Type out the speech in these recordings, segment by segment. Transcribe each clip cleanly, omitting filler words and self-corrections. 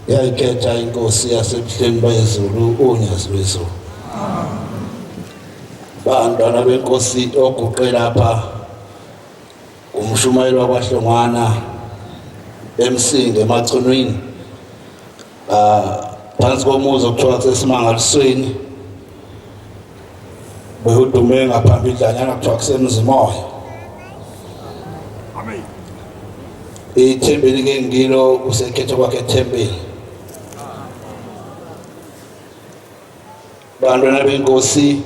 Yayikhetha inkosi yasebuhleni bayezulu uNyazi lwezulu. Bantwana benkosi oguqe lapha umshumayeli wakwaHlongwana eMsinga emaCunwini phansi komuzi okuthiwa kusesimangalisweni behudume ngaphambili idlanyana kuthiwa kusemzimoya. Amen. Ithembeni ke ngilo usekhetha kwakhe ethembeni. Bantwana benkosi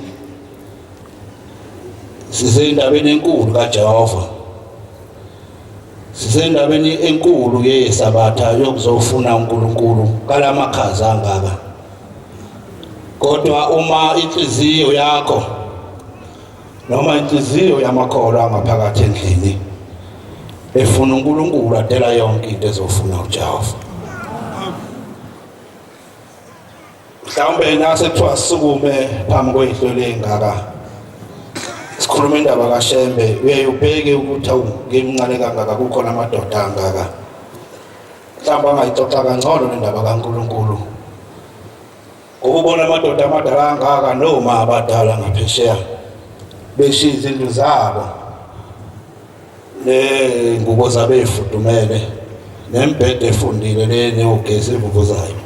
sisendabeni enkulu kaJehova. Sisendabeni enkulu yesabatha yokuzofuna uNkulunkulu kalamakhaza angaka. Kodwa uma inhliziyo yakho noma inhliziyo yamakholwa ngaphakathi endlini efuna uNkulunkulu adela yonke into ezofuna uJehova. Mhlawumbe nase kuthiwa sisukume phambi kwey'hlelo ey'ngaka sikhuluma indaba kaShembe uyayubheke ukuthi awu ngemncane kangaka kukhona amadoda angaka mhlawumbe angayixoxa kangcono nendaba kaNkulunkulu ukubona amadoda amadala angaka noma abadala ngaphesheya beshiya izindlu zabo nengubo zabo ezifudumele nembhede efundile neyogesi evuvuzayo,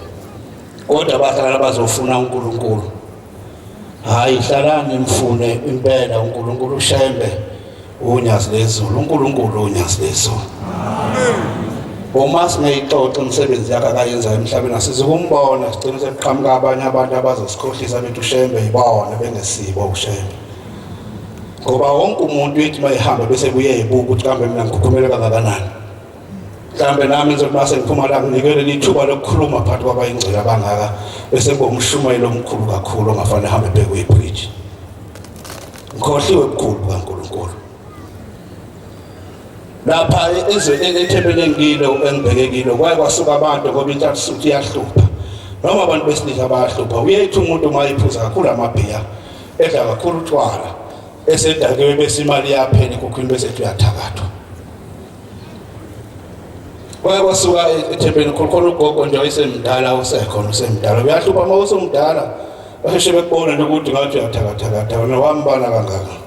kodwa bahlala bazofuna uNkulunkulu. Hayi, hlalani mfune impela uNkulunkulu ushembe unyazi lezulu, uNkulunkulu unyazi lezulu. Uma singayixoxa imisebenzi yakhe akayenzayo emhlabeni asizukumbona, sigcine sekuqhamuka abanye abantu abazosikhohlisa bethi ushembe yibona bengesibo ushembe. Ngoba wonke umuntu uyithi uma ehamba bese kuyeyibuka ukuthi kambe mina ngikhukhumele kangakanani. Mhlambe nami ngizothi uma sengiphuma la nginikele lithuba lokukhuluma phakathi kwabayingcela abangaka bese ngomshumayelo omkhulu kakhulu ongafanele hambe bheke kwi-bridge. Ngikhohliwe kukhulu kaNkulunkulu. Lapha ethembele engilo engibhekekile kwaye kwasuka abantu ngoba intathu suthi iyahlupha. Noma abantu besilisa bayahlupha. Uyethi umuntu uma iphuza kakhulu amabhiya, edla kakhulu utshwala, esedakiwe bese imali yaphela ekukhwini bese uyathakathwa. Kwaye kwasuka ethembele khona ugogo nje wayesemdala usekhona usemdala. Uyahlupha uma usumdala basheshe bekubona ukuthi ngathi uyathakathakatha wena wambala kangaka.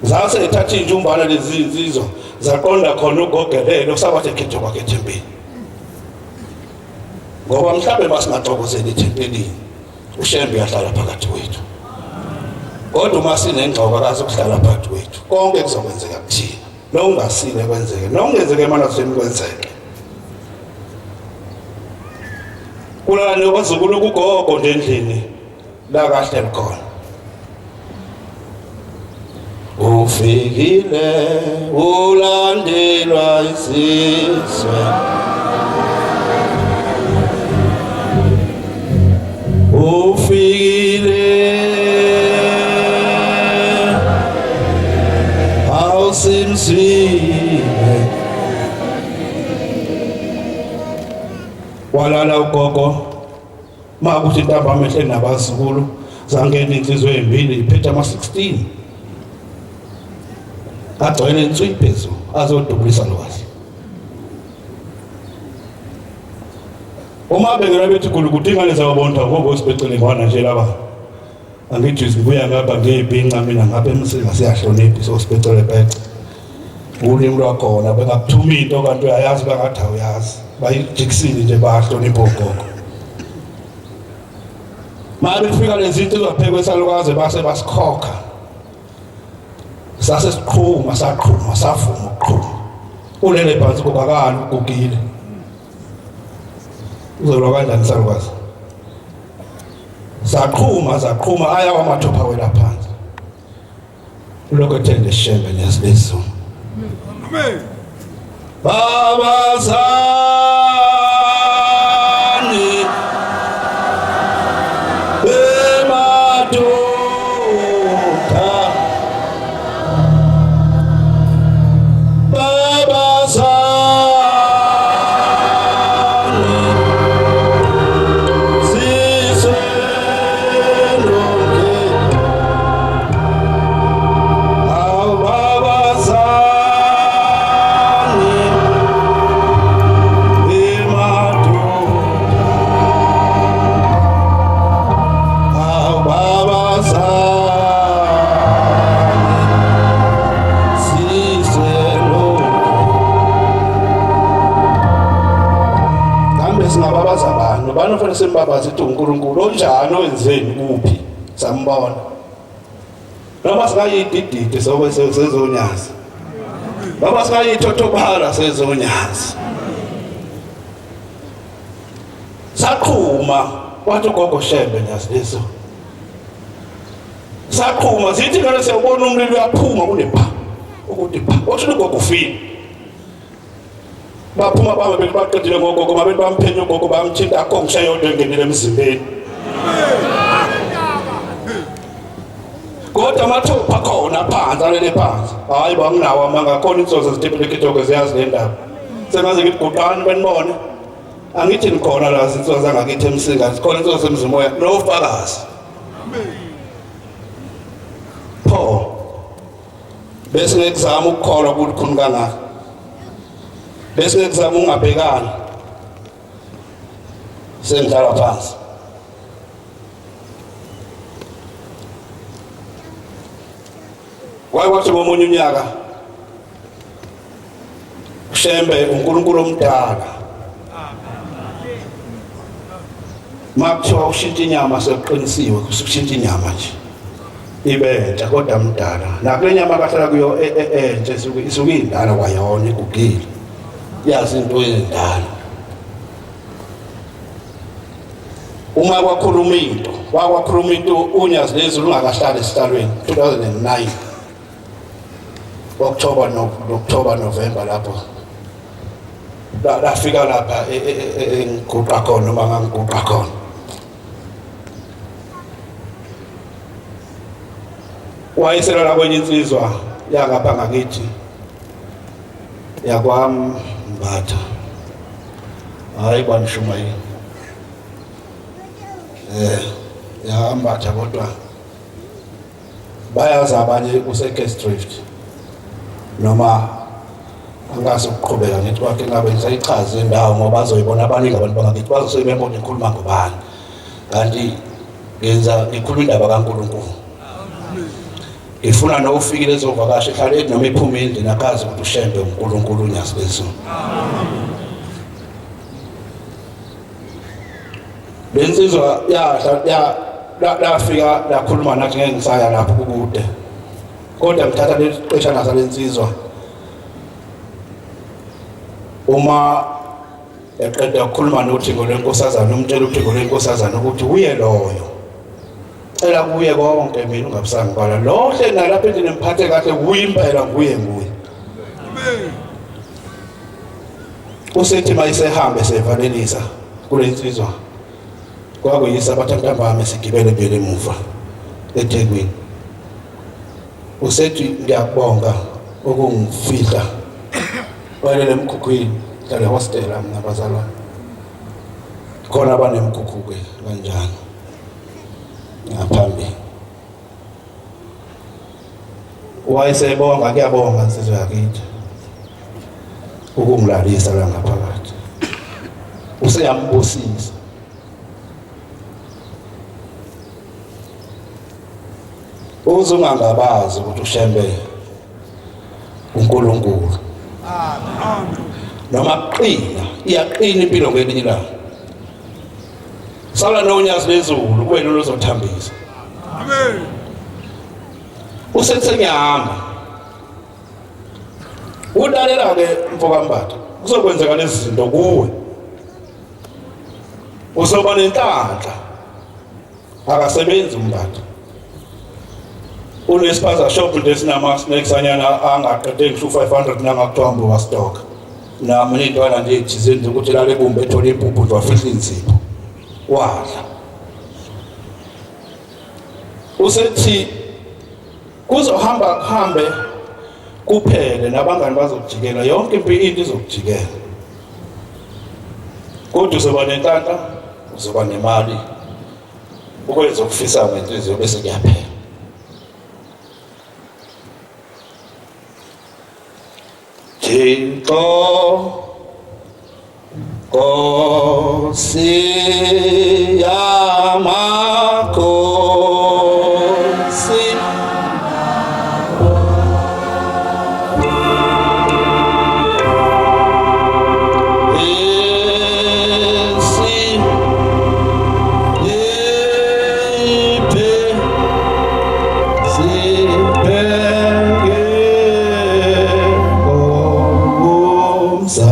Zase ethatha injumbana lezi insizwa zaqonda khona ugogelelo sabathi ekhetho kwakhe ethempelini. Ngoba mhlawumbe masingaxokozeli ethempelini ushembe uyahlala phakathi kwethu. Kodwa uma sinengxoxo akazi ukuhlala phakathi kwethu konke kuzokwenzeka kuthina. Nokungasile kwenzeke, nokungenzeke mana kusekwenzeke. Kulana nokuzukulu kugogo nje endlini la kahle khona. Ufikile ulandelwa isizwe, ufikile awusimsile. Walala ugogo makuthi intambama ehle nabazukulu zangena insizwe ezimbili iphethe ama-16 agcwele inswi phezulu azodubulisa lwazi. Uma bengena bethi kudingane zawabonda ngoba sibecele ngwana nje laba. Angithi sibuya ngapha ngeyibhinqa mina ngabe emsinga siyahlonipha so sibecele bhece. Ulimi lwakhona bengakuthuma into kanti uyayazi bangathi awuyazi. Bayijikisile nje bahlonipha ugogo. Manje kufika lezi zinto zaphekwe esalukaze base basikhokha. Sase siqhuma safuma ukuqhuma. Ulele phansi kokakala ugugile. Uzolwa kanjani salukazi? Saqhuma aya wamathopha wela phansi. Lokho ethende shembe nesilezo. Amen. Baba sani banofanele simbabaza ukuthi uNkulunkulu onjani owenzeni kuphi sambona. Noma singayididide sezonyazi. Noma singayithothobala sezonyazi. Saqhuma wathi ugogo shembe nyazi lezo. Saqhuma sithi ngale siyabona umlilo uyaphuma kunepha. Ukuthi pha. Othi ugogo ufile. Baphuma baba bebaqedile ngogogo mabe bamphenya ugogo bamthinta akho ngishaya yodwa engenile emzimbeni. Kodwa mathupha khona phansi alele phansi. Hayi banginawo amanga khona inzozo zitebele kitoko ziyazi le ndaba. Sengaze ngiguqani benibone. Angithi nikhona la inzozo zangakithi emsinga khona inzozo emzimoya nofakazi. Pho bese ngekuzama ukukholwa ukuthi khona kangaka. Bese ngizama ungabhekani. Sengidlala phansi. kwathi ngomunye unyaka uShembe uNkulunkulu omdala makuthiwa ushintsha inyama sekuqinisiwe kushintsha inyama nje ibentsha kodwa mdala nakule nyama akahlala kuyo entshe isuke indala kwayona igugile yazi into ezindala uma kwakhuluma into unyazi lezulu ungakahlali esihlalweni 2009 October November lapho lafika lapha engiguqa khona noma ngangiguqa khona wayeselela kwenye insizwa yangapha ngakithi yakwambatha hayi kwaNishumayeli yahambatha kodwa bayazi abanye use-Castdrift noma angazi ukuqhubeka ngithi kwakhe ngabe ngisayichaza indawo ngoba bazoyibona abaningi abantu bangakithi bazosebebona ikhuluma ngobani kanti ngikhuluma indaba kaNkulunkulu ifuna nokufikile ezovakasha ehlale noma iphume endlini akazi ukuthi uShembe uNkulunkulu unyazi lezulu lensizwa lafika lakhuluma nathi ngeke ngisaya lapho kukude kodwa ngithatha lexeshana salensizwa uma eqeda ukukhuluma noThixo lenkosazana umtshela uThixo lenkosazana ukuthi uye loyo cela kuye konke mina ungabusangibala lohle nalapha endlini emphathe kahle kuye impela nguye amen usethi mayisehamba sevalelisa kulensizwa kwakuyisa abathantambami sigibele bele emuva eThekwini usethi ngiyabonga ukungifihla walele emkhukhwini hlale hostel nabazalwane khona abanemkhukhu ke kanjani ngaphambi wayesebonga kuyabonga insizwa yakithi ukungilalisa la ngaphakathi useyambusisa uzungangabazi ukuthi uShembe uNkulunkulu amen noma qina iyaqina impilo ngelinye ilanga sala nonyazi lezulu kwena lozothambisa amen usesenyama udalela ke mfokambatha kuzokwenzeka lezi zinto kuwe usoba nenhlanhla akasebenzi umbatha unespaza shop lesinama snacks anyana angaqede ngisho 500 nangakuthiwa wa stock nami intwana nje ethizeni ukuthi lale bombe ethola ibhubhu wafihla insipho wadla usethi kuzohambe kuphele nabangani bazokujikela yonke into izokujikela kodwa uzoba nenhlanhla uzoba nemali ukwenza ukufisa ngenhliziyo bese kuyaphela Thixo Nkosi yamakhosi Sa,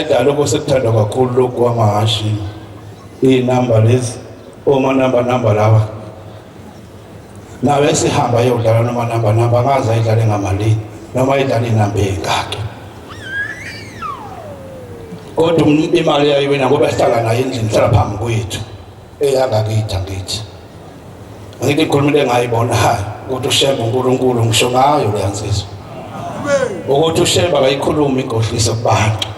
sayidala lokho sekuthandwa kakhulu lokhu kwamahashi iy'namba lezi omanamba lawa nawe sihamba yodlala nomanamba angaze ayidlale ngamalini noma ayidlale iy'namba ey'ngaki kodwa imali yayiwina ngoba sihlala nayo endlini hlala phambi kwethu eyangakithi angithi angithi ikhuluma into engayibonayo ukuthi ushembe uNkulunkulu ngisho ngayo leya nsizwa ukuthi ushembe akayikhulumi inkohliso kubantu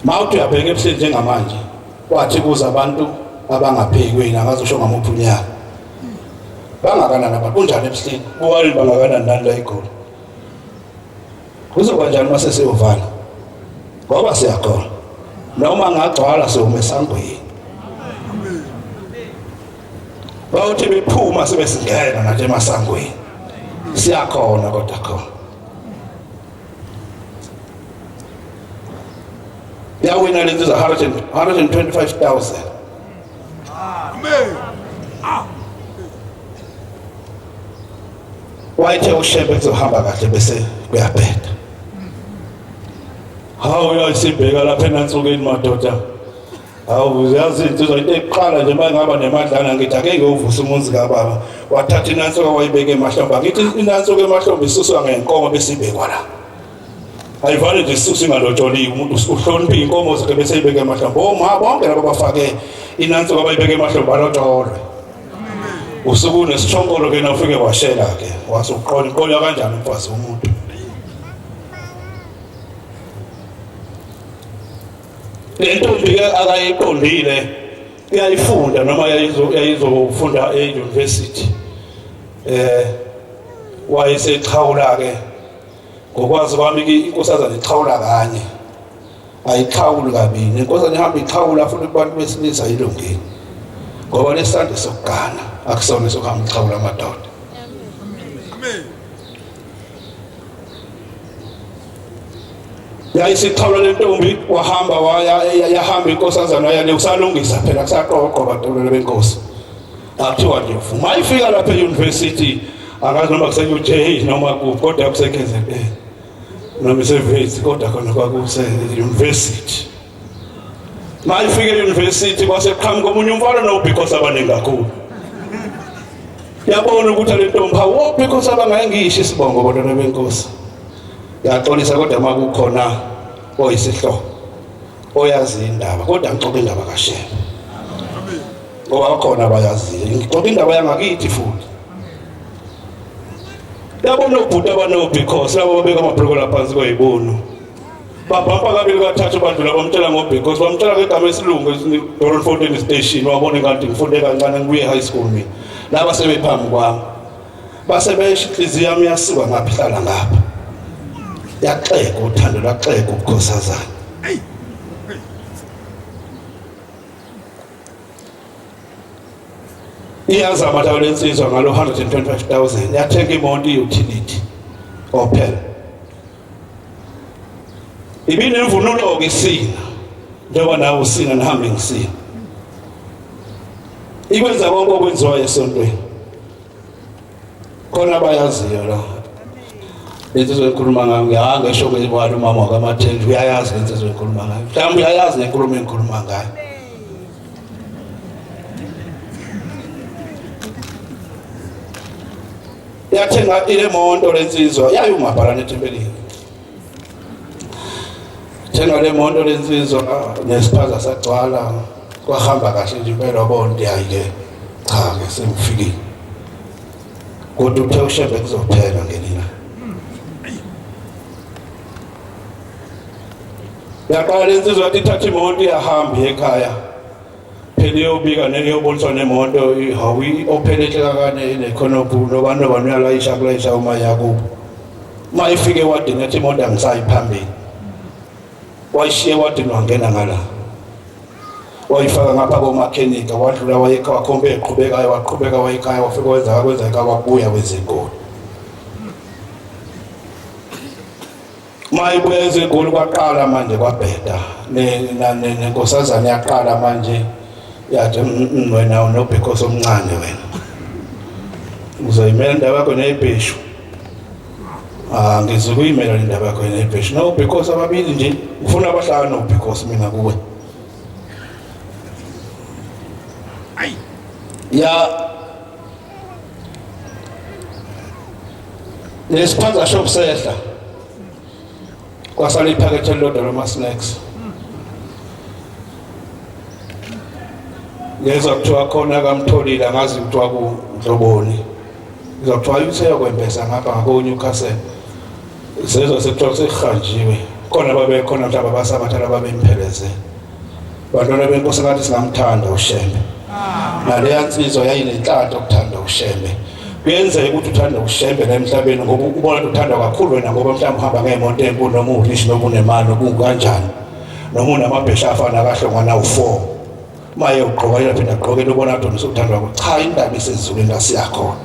mawuthi uyabheka ebuhleni njengamanje wathi kuza abantu abangaphekweni angazosho ngamuphi unyaka bangakanani abantu kunjani ebuhleni buwali bangakanani nani la ikhona kuzoba njani uma sesiyovala ngoba siyakhona noma ngagcwala siwume esangweni bawuthi bephuma sebesingena nathi emasangweni siyakhona kodwa khona yawina lezi za 125,000 wayithe ushembe kuzohamba kahle bese kuyabheda hawu uyasibheka lapha enansukeni madoda hawu uyazi insizwa into eqala nje bayingaba nemadlana ngithi akeke uvusa umuzi kababa wathatha inansuka wayibeka emahlombe ngithi inansuka emahlombe isuswa ngenkomo besibekwa la ayivale nje isusu ingalotsholiwe umuntu uhlonipha inkomo zakhe bese ibeke emahlombe bonke laba bafake inansuka bayibeka emahlombe balotsholwe usuku unesishongolo ke nawufike washela ke wasuqola inkola kanjani umfazi womuntu lentombi ke akayiqondile iyayifunda noma yayizofunda e-university wayeseqhawula ke ngokwazi kwami inkosazana iqhawula kanye ayiqhawuli kabini inkosazana ihamba iqhawula futhi kubantu besilisa yilungile ngoba lesandla sokugana akusona sokuhamba iqhawula amadoda yayisiqhawula lentombi wahamba yahamba inkosazana yale usalungisa phela kusaqoqo badolole benkosi akuthiwa nje uvuma ifika lapha e-university angazi noma kuse-UJ noma kuphi kodwa kuseKZN noma isevesi kodwa khona kwakuse-university mayifike e-university kwaseqhamuka omunye umfana no-because abaningi kakhulu yabona ukuthi le ntombi hawu because abangayingisho isibongo bodwa benkosi yaxolisa kodwa makukhona oyisihloko oyazi indaba kodwa ngixoxa indaba kaShembe ngoba khona abayaziyo ngixoxa indaba yangakithi futhi yabona ubhuti abano because labo babeka amabhloko laphansi kwayibona babhampa kabili kathathu abantu labo bamtshela because bamtshela ngegama esilungu eDoornfontein station wabona kanti ngifunde kancane ngibuye high school mina laba sebephambi kwami basebesho inhliziyo yami yasuka ngapha ihlala ngapha yaxeka uthando lwaxeka ubukhosazana iyazama lawo lensizwa ngalo 125,000 yathenga imoto i-utility Opel ibinemvunulo-ke isina njengoba nawe usina nihambe ngisina ikwenza konke okwenziwayo esontweni khona bayaziyo la lensizwa ekhuluma ngayo ngiyangesho kwezibalo umama wakamatheli uyayazi lensizwa ekhuluma ngayo mhlawumbe uyayazi nenkulumo engikhuluma ngayo yathenga ile moto lensizwa yayumabhalana ethempelini thenga le moto lensizwa nesiphaza sagcwala kwahamba kahle nje impela wabona hayi-ke cha-ke sengifikile kodwa uthe uShembe kuzophela ngelina yaqala lensizwa yathi ithatha imoto iyahamba ekhaya phela iyobika neyoboniswa nemoto hawu i-Opel ehlekakane nekhonophu nobani uyalayisha kulayisha uma yakubo uma ifike ewadini yathi imoto angisayi phambili wayishiye ewadini wangena ngala wayifaka ngapha komakhenika wadlula wakhombe eqhubekayo waqhubeka wayikhaya wafika wenza ekhaya wabuya wezinkolo mayibuya ezinkolo kwaqala manje kwabheda nenkosazana yaqala manje yathi wena unobhekhosi omncane wena uzoyimela indaba yakho neyibheshu ngizokuyimela le ndaba yakho nebheshi no because ababili nje ufuna abahlala no because mina kuwe ya lesiphanza shop sehla kwasala iphakethe lodwa lama snacks ngezwa kuthiwa khona kaMtholile ngazi kuthiwa kuNhloboni ngizothiwa useyokwembesa ngapha ngakoNewcastle sezwe sekuthiwa sekuhanjiwe khona babekhona mhlawumbe abasabathala babempheleze bantwana benkosi ngathi singamthanda uShembe naleya nsizwa yayinenhlanhla ukuthanda uShembe kuyenzeka ukuthi uthanda uShembe la emhlabeni ngoba ubona ukuthi uthanda kakhulu wena ngoba mhlawumbe uhamba ngeemoto enkulu noma ulishi noma unemali kunganjani noma unamabhesha afana kahle ngwana u4 maye ugqoka yaphinda ugqokela ubona ukuthi usuthandwa cha indaba isezulwini lasiyakhona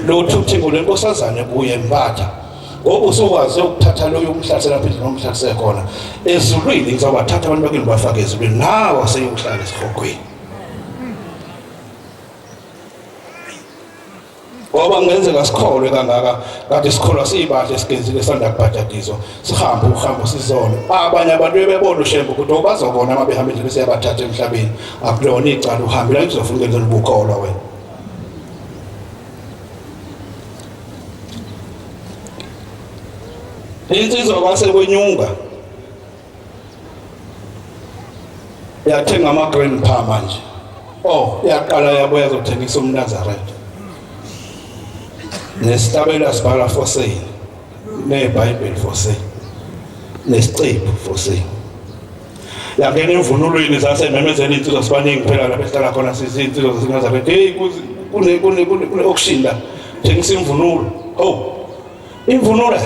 lo thuthi ngolenkosazane kuye embatha ngoba usukwazi ukuthatha loyo umhlasela phezulu nomhlasela khona ezulwini ngizobathatha abantu bakini bafake ezulwini nawe aseyohlala esihogweni ngoba ngenzeka sikholwe kangaka kade sikholwa siyibahle esigenzile sanda kubhadadizwa sihambe uhambo sizona abanye abantu bebona uShembe ukuthi bazobona uma behamba endleleni siyabathatha emhlabeni akulona icala uhambe la uzofuna ukwenza ubukholwa wena insizwa kwasekwenyunga yathenga ama-grandpa manje yaqala yabuya yazothengisa umNazaretha nesitabela sibhala for sale neBhayibheli for sale nesicephu for sale yangena emvunulweni zasememezela insizwa sibaningi phela lapho esihlala khona sizinsizwa zaseNazaretha hey kune auction la thengisa imvunulo imvunulo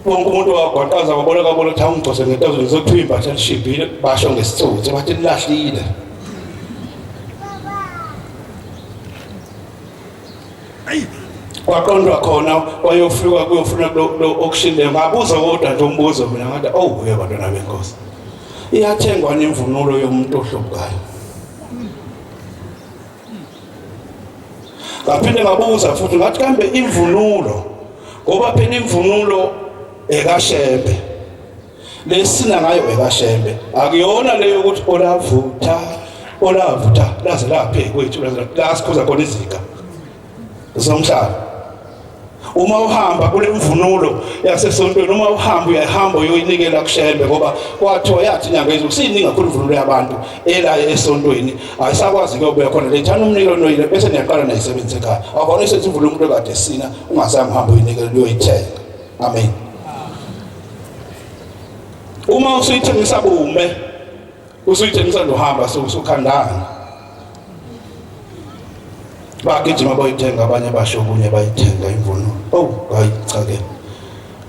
wonke umuntu wagwaqaza wabona kabona ukuthi awungicose ngentazo ngizothiwa imbatha lishibhile basho ngesitsotsi bathi lilahlile kwaqondwa khona wayofika kuyofuna lo auction le ngabuza kodwa nje umbuzo mina ngathi uye bantwana benkosi iyathengwa nemvunulo yomuntu ohlobukayo ngaphinde ngabuza futhi ngathi kambe imvunulo ngoba phela imvunulo ekaShembe lesina ngayo ekaShembe akuyona leyo ukuthi olavutha laze laphe kwethu la sikhuza khona izika zomhlaba uma uhamba kule mvunulo yasesontweni uma uhamba uyahamba uyoyinikela kuShembe ngoba kwathiwa yathi inyanga ezulu siningi kakhulu imvunulo yabantu elayo esontweni ayisakwazi ukuyobuya khona lethana umnikelo noyile bese niyaqala nayisebenzise ekhaya akona isethi imvunulo umuntu ekade sina ungazange uhamba uyinikela uyoyithenga amen uma usuyithengisa bume usuyithengisa ndohamba usukhandana bagijima bayithenga abanye basho kunye bayithenga imvunulo hayi cha ke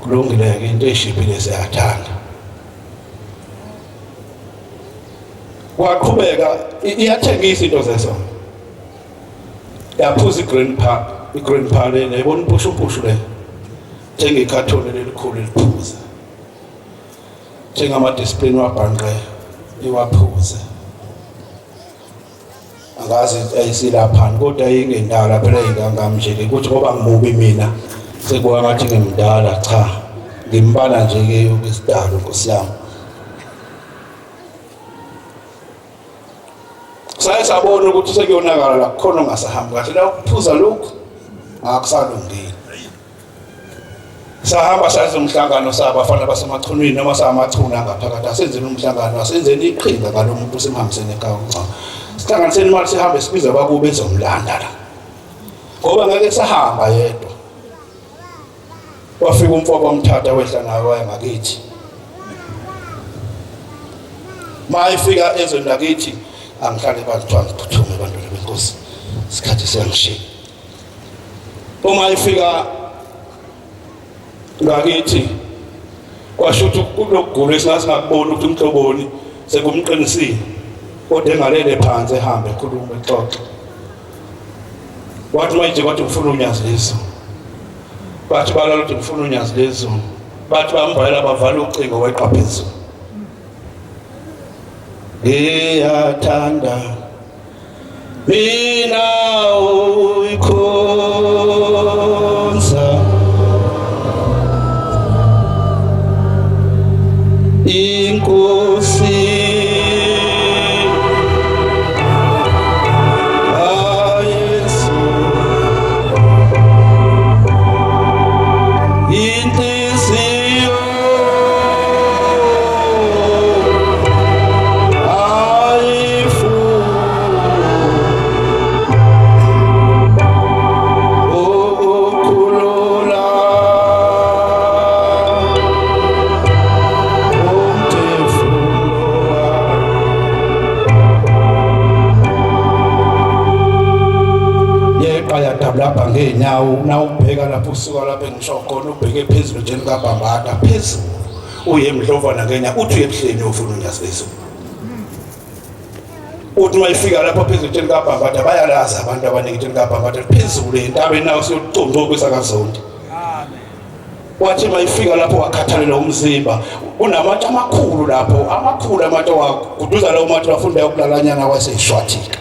kulungile ke into eshibhile siyathanda waqhubeka iyathengisa into zeso yaphuza igrandpa le nebona umphushupushu le thenga ikhathoni lelikhulu eliphuza thenga ama-discipline wabhanqe iwaphuze angazi ayisilaphani kodwa ingendala phela ingangamjeke ukuthi ngoba ngimubi mina sekuwa ngathi ngimdala cha ngimbala nje ke ukwesidalo Nkosi yami sayasabona ukuthi sekuyonakala la khona ungasahambi kahle la ukuphuza lokhu akusalungile sahamba saze umhlangano sabafana basemachunwini noma samachuna ngaphakathi asenzeni umhlangano asenzeni iqhinga ngalomuntu semhambisene ekhaya sihlanganiseni imali sihambe sibiza bakube bezomlanda la ngoba ngeke sahamba yedwa wafika umfowabo wamthatha wehla naye waya ngakithi mayifika ezweni lakithi angihlale bantwana phuthume bantwana benkosi isikhathi siyangishiya uma ifika ngakithi kwashuthi kulokugula esingakuboni ukuthi uMhloboni sekumqinisile kodwa engalele phansi ehambe ekhuluma exoxa wathi manje kwathi ngifuna unyazi lezo bathi balala ukuthi ngifuna unyazi lezo bathi bambayela bavala ucingo weqa phezulu eyathanda mina uyikho ngeenyawo nawubheka lapho usuka lapho engisho khona ubheke phezulu nje likabhambata phezulu uye emdlovana ngeenyawo uthi uyebuhleni ufuna unyazi lezulu uthi mayifika lapho phezulu nje likabhambata bayalazi abantu abaningi nje likabhambata phezulu entabeni nawo siyoconca kwesakazondi wathi mayifika lapho wakhathalela umzimba unamatshe amakhulu lapho amakhulu amatshe wakuduza lawo matshe wafunda ukulalanyana kwaseyishwathika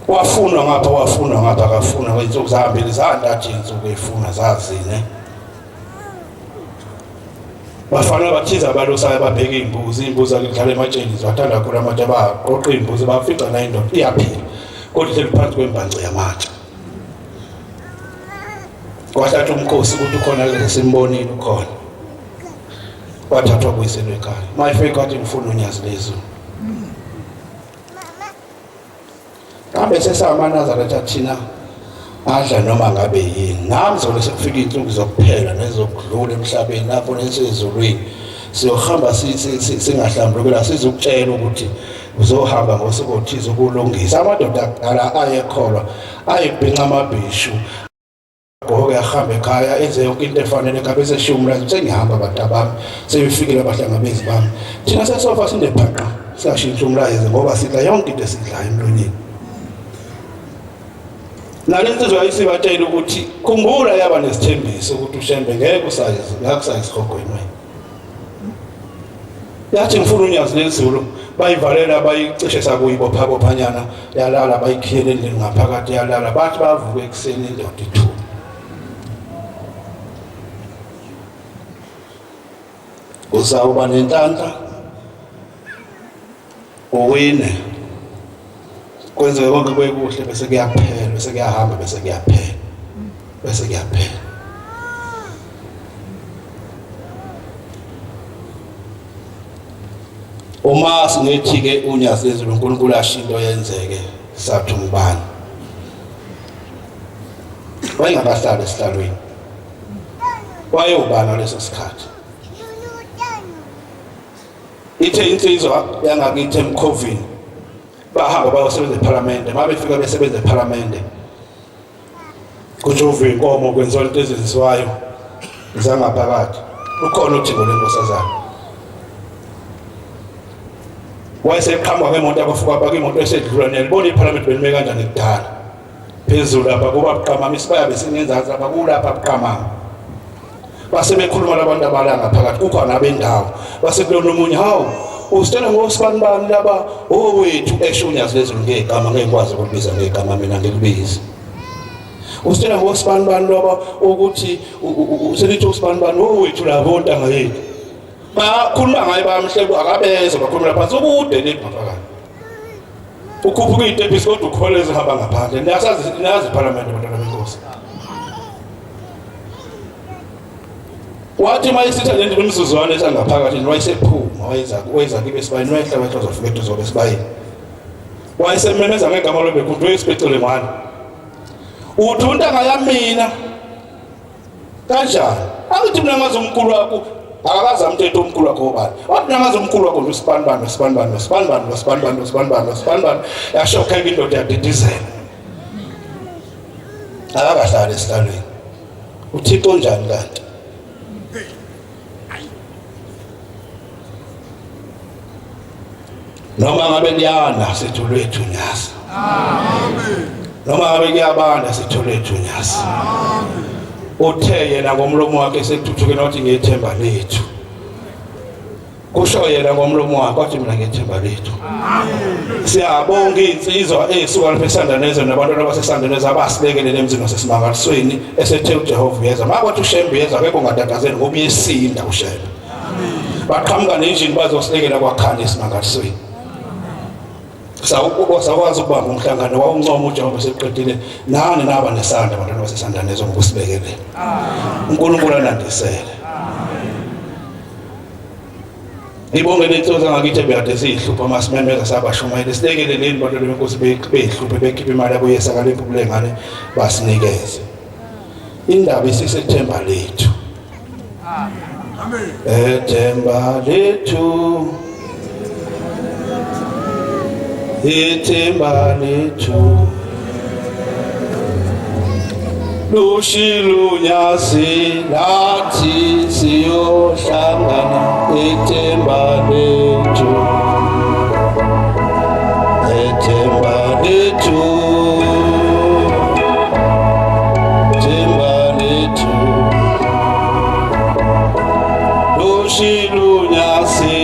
wafuna ngapha akafuna kwensuku zahambile zantathu insuku efuna zazine bafana bathiza abalosayo babheka imbuzi akudlala ematsheni zathanda kakhulu amatshe abaqoqa imbuzi bafica na indoda iyaphila kodwa ihleli phansi kwembhanco yamatshe kwathatha umkhosi ukuthi ukhona ke simbonile ukhona wathathwa kuyiselwe ekhaya mayifika wathi ngifuna unyazi lezulu kambe sesamanazaretha thina adla noma ngabe yini namzolo sekufika inhlungu zokuphela nezokudlula emhlabeni lapho nesezulwini siyohamba singahlambulukela sizokutshela ukuthi uzohamba ngosikothiza ukulungisa amadoda akudala ayekholwa ayebhinqa amabhishu ngoke ahamba ekhaya enze yonke into efanele ngabe seshumula sengihamba abantu bami sebefikile abahlangabezi bami thina sesofa sindephaqa siyashintsha umlayezo ngoba sidla yonke into esidlayo emlonyeni nalensizwa ayisibatshela ukuthi khumbula yaba nesithembiso ukuthi ushembe ngeke usayize isihogweni wena yathi ngifuna unyazi lezulu bayivalela bayicishe sakuyibopha-bophanyana yalala bayikhiyele endlini ngaphakathi yalala bathi bavuke ekuseni indoda ithuba uzawuba nenhlanhla uwine kwenzeke konke kwekuhle bese kuyaphela bese kuyahamba bese kuyaphela uma singethi-ke unyazi lezulu uNkulunkulu asho into yenzeke sathi ngubani wayengakahlali esihlalweni wayewubani ngaleso sikhathi ithe insizwa yangakithi eMkhovini bahamba bayosebenza ePhalamende mabefika besebenza ePhalamende kujova inkomo kwenziwa into eziziswayo zangaphakathi ukhona uThixo lenkosazana wayeseqhamuka ngemoto abafuka bakimoto esedlula nelibona iPhalamende belime kanjani kudala phezulu lapha kuba buqhamamisa bayabe singenzazi lapha kulapha buqhamama base bekhuluma labantu abalanga phakathi kukhona abendawo base kulona omunye hawu usitela ngosibanibani laba owethu esho unyazi lezulu ngegama ngekwazi ukubiza ngegama mina ngikubiza usitela ngosibanibani laba ukuthi uselithi usibanibani owethu labo ontanga yethu bakhuluma ngaye bamhlelo akabeze bakhuluma phansi ukude lephakathi ukhuphuka itepisi kodwa ukholeza hamba ngaphandle niyasazi iPhalamende bantwana benkosi wathi mayisitha lento nomzuzwana esangaphakathi wayesephuma wayeza kibe sibayini wayehlaba ezofika ezobe sibayini wayesememeza ngegama lobekhuntu esipecele ngani uthi untanga yamina kanjani akuthi mina ngazi umkhulu wakho akakazi amthetho omkhulu wakho obani wathi mina ngazi umkhulu wakho usibanibani yashokha indoda yadidizela akakahlali esihlalweni uThixo njani kanti noma ngabe liyana sithole ethu unyazi amen noma ngabe kuyabanda sithole ethu unyazi amen uthe yena ngomlomo wakhe sekuthuthuke nothi ngethemba lethu kusho yena ngomlomo wakhe wathi mina ngethemba lethu amen siyabonga insizwa esuka lapha eSandanezo nabantu abaseSandanezo abasibekelele emzini wasesimangalisweni esethe uJehova uyeza makwathi uShembe uyeza akekho ngatatazeni ngoba uyesinda uShembe amen baqhamuka nenjini bazosilekela kwakhanda esimangalisweni sakwazi ukubamba umhlangano wawuncoma uJehova seqedile nani naba nesandla abantwana baseSandanezo ngokusibekelela amen uNkulunkulu anandisele amen ibonge lentoza ngakithi bekade sihlupha masimemeza sabashumayela silekeleleni bantwana benkosi behluphe bekhipha imali aboyesa kalephu kulengane basinikeze indaba isisethemba lethu amen ethemba lethu ithemba lethu Lushilunyasi nathi siyohlangana ethemba lethu ethemba lethu ethemba lethu Lushilunyasi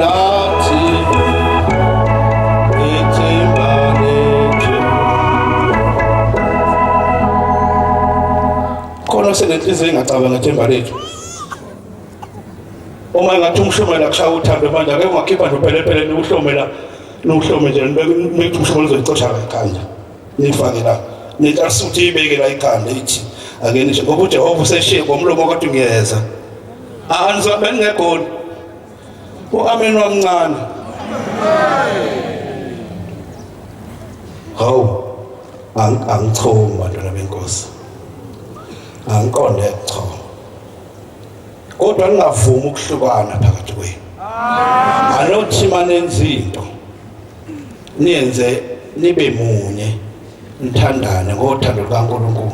nathi ethemba lethu khona senenhliziyo engacabanga ethemba lethu uma engathi umhlomela kushaya uthando manje ake ungakhipha nje uphelepele niuhlomela nuhlome nje nibethi umhlomela uzoyicosha ekhanda nifake la nitasuthi ibeke la ikhanda ithi ake nje ngoba uJehova useshiye ngomlomo kodwa ngiyeza angizobe ningekho uamen wamncane hawu angichoma bantwana benkosi angiqonde cha kodwa ningavumi ukuhlukana phakathi kwenu anothi manenza into niyenze nibe munye nithandane ngothando lukaNkulunkulu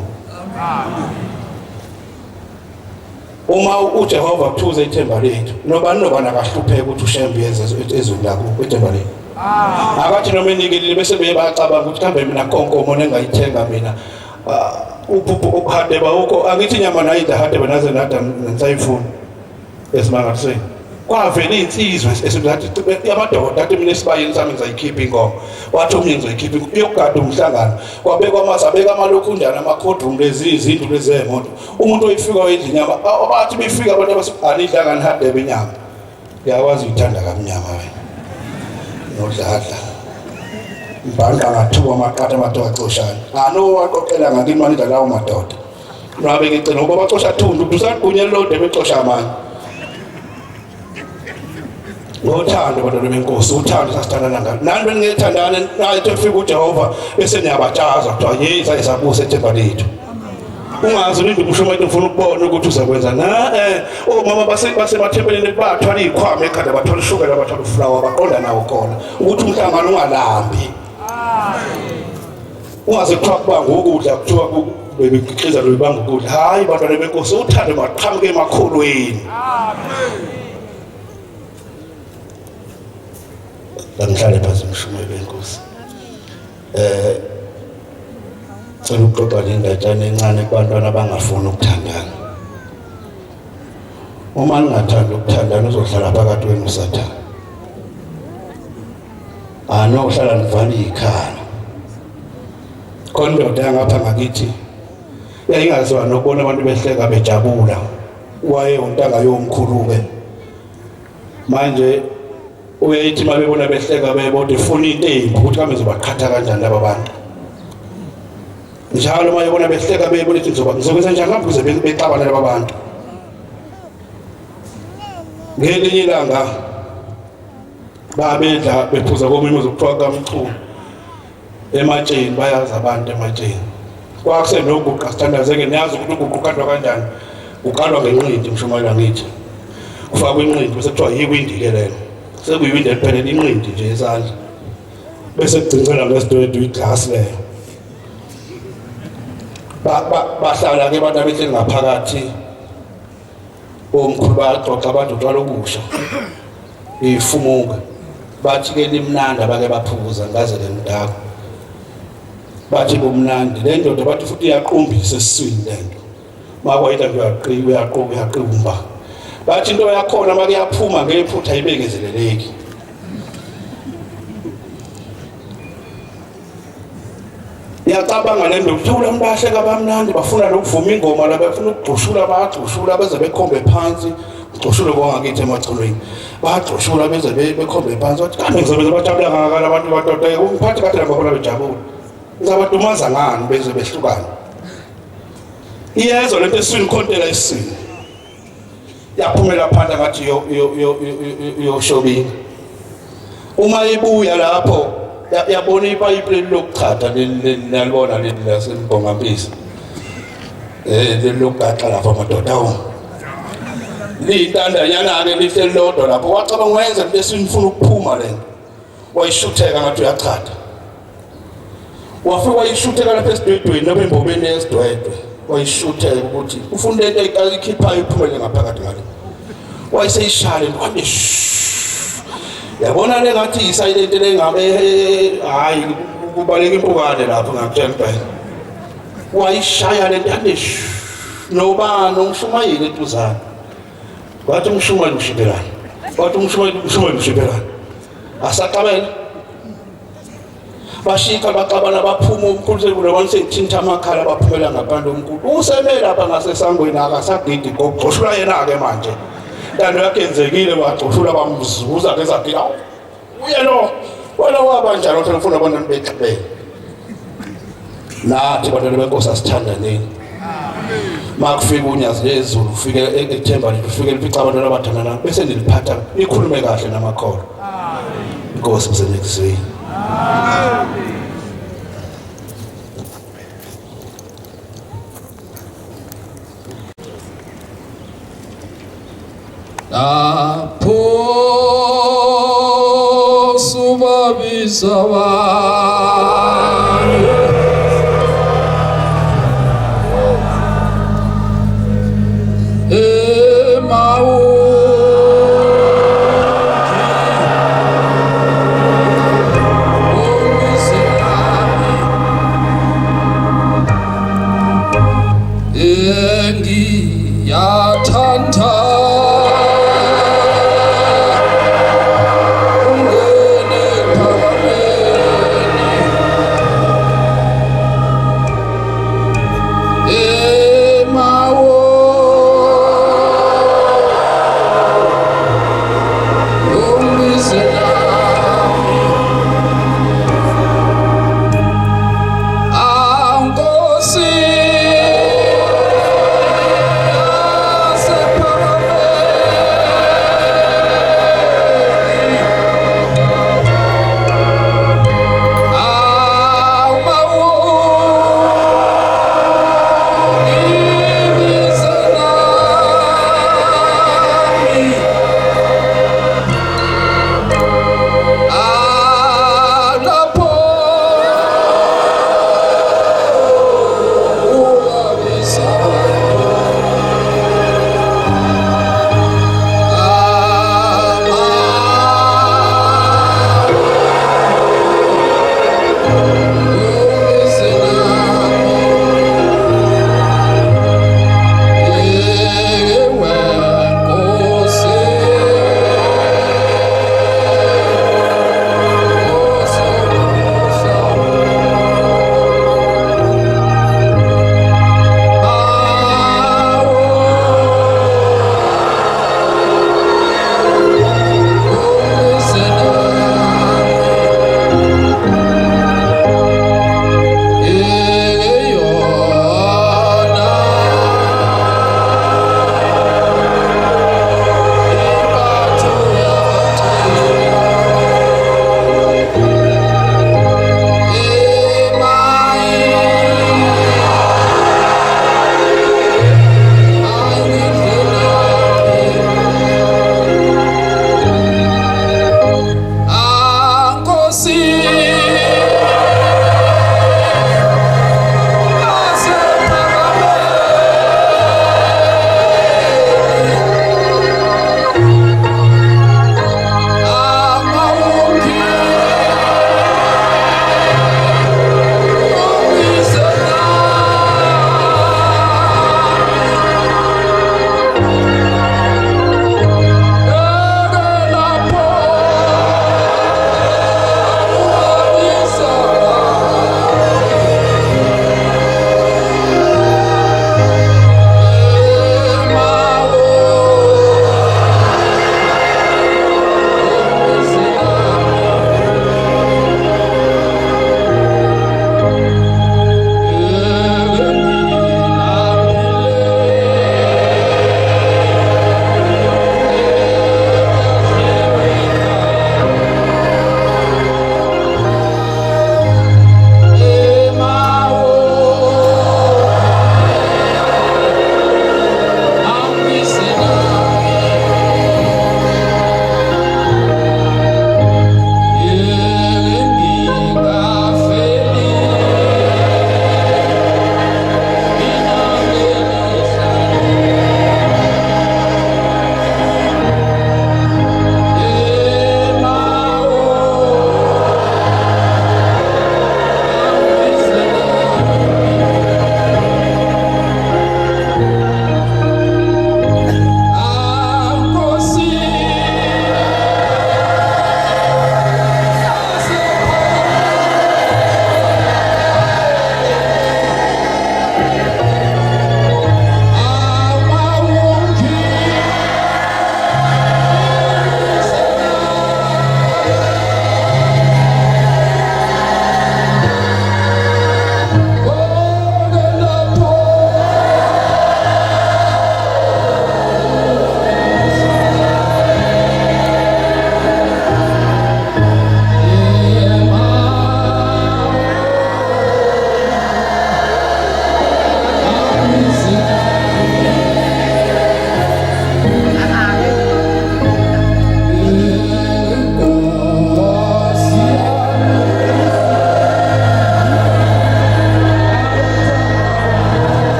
uma uJehova kuthuza ithemba lethu nobani nobani akahlupheka ukuthi ushembe ezweni lakho ithemba lethu akathi noma enikile bese beyabacabanga ukuthi kambe mina konkomo nengayithenga mina uphupho bawukho angithi inyama nayidla hade benaze nada ngisayifuna esimangathweni kwavela insizwe esizathi yamadoda athi mina esibayeni sami ngizayikhipha inkomo wathi umnye ngizoyikhipha uyokugada umhlangano kwabekwa amazabeka amalokhunjana amakhondrum lezi izindlu lezemoto umuntu oyifika wedla inyama abathi befika abantu abasibanidlangani hade benyama yawazi uyithanda kamnyama wena nodladla mbanga ngathuba amaqatha amadoda acoshana waqoqela ngakini manidla lawo madoda ngabe ngicela ngoba bacosha thundu usagunye lode becosha amanye ngothando bantwana benkosi uthando sasithandana ngalo nani beningethandana nathi efika uJehova bese niyabatshaza kuthiwa yeza esabusa ethemba lethu ungazi ulinde umshumayeli ufuna ukubona ukuthi uzakwenza omama basemathempelini bathwala izikhwama ekhanda bathola ishukela bathola uflower baqonda nawo khona ukuthi umhlangano ungalambi ungaze kuthiwa kubanga ukudla kuthiwa bebekhiqiza lo ibanga ukudla hayi bantwana benkosi uthando maqhamuke emakholweni Ngihlale phansi umshumayeli wenkosi cela ukuxoxa njendatshana encane kubantwana abangafuni ukuthandana uma ningathanda ukuthandana uzohlala phakathi kwenu usathana anohlala nivala ikhala kondoda yangapha ngakithi yayingaziwa nokubona abantu behleka bejabula waye untanga yomkhulu-ke manje uyayithi mabebona behleka bebona ifuna intembu ukuthi kambe zobaqhatha kanjani laba bantu njalo mayebona behleka bebona ukuthi ngizokwenza njani ngabe kuze bexabana laba bantu ngelinye ilanga babedla bephuza komimo zokuthiwa kamchulu ematsheni bayazi abantu ematsheni kwakusenoguqa sithandazeke niyazi ukuthi uguqa ukandwa kanjani uqalwa ngenqindi mshumayeli wangithi kufakwa inqindi bese kuthiwa yikwindike lelo sekuyibindi eliphelele inqindi nje esandla bese kugcincela ngesidwedwe iglass leyo bahlala ke abantu abehleli ngaphakathi omkhulu baxoxa abantu utshwala obusha ifumuka bathi ke limnandi abake baphuza ngaze le mdaka bathi kumnandi le ndoda bathi futhi iyaqombisa esiswini lento makwayita uyaqumba bathi into yakhona make yaphuma ngephutha ayibekezeleleki yacabanga le ndoda uthola umbahleka bamnandi bafuna lokuvuma ingoma la bafuna ukugxushula bagxushula beze bekhombe phansi ugxushule kongakithi emacolweni bagxushula beze bekhombe phansi wathi kambe ngizobe bajabula ngakala abantu badoda umphathi kathi labafuna bejabula ngizabadumaza ngani beze behlukana iyezo lento eswini khontela eswini yaphumela phandle ngathi yoshobini uma ibuya lapho yabona ipayipi lokuchatha nalibona leli lasenibongampisi lokugaxa lapha amadoda liyintandanyana-ke lihle lodwa lapho wacabanga wenza lesini ufuna ukuphuma lento wayishutheka ngathi uyachatha wafika wayishutheka lapha esidwedweni noba embobeni yesidwedwe wayishutheka ukuthi ufuna lento eyikhiphayo iphumele ngaphakathi ngale wayeseyishale kwambe yabona le ngathi isilent le ngabe hayi kubaleka impukane lapho ngakutshela phela wayishaya lento yande noba nomshumayeli etuzana wathi umshumayeli ushibelana wathi umshumayeli ushibelana asaqabela bashika baqabana baphuma umkhulu kulabona sethinta amakhala baphumela ngaphandle omkhulu usemela lapha ngasesangweni akasagidi gogoshula yena ke manje lando yakenzekile wagcoshula bamzuza kezathi awu uyelo wena wabanjalo ukuthi ufuna bona nibexibele nathi bantwana benkosi asithandaneni makufika unyazi lezulu ufike ethemba lethu ufike lifica abantwana abathandana bese niliphatha nikhulume kahle namakholo inkosi msebenzi lapho subabisa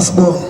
Asibonge.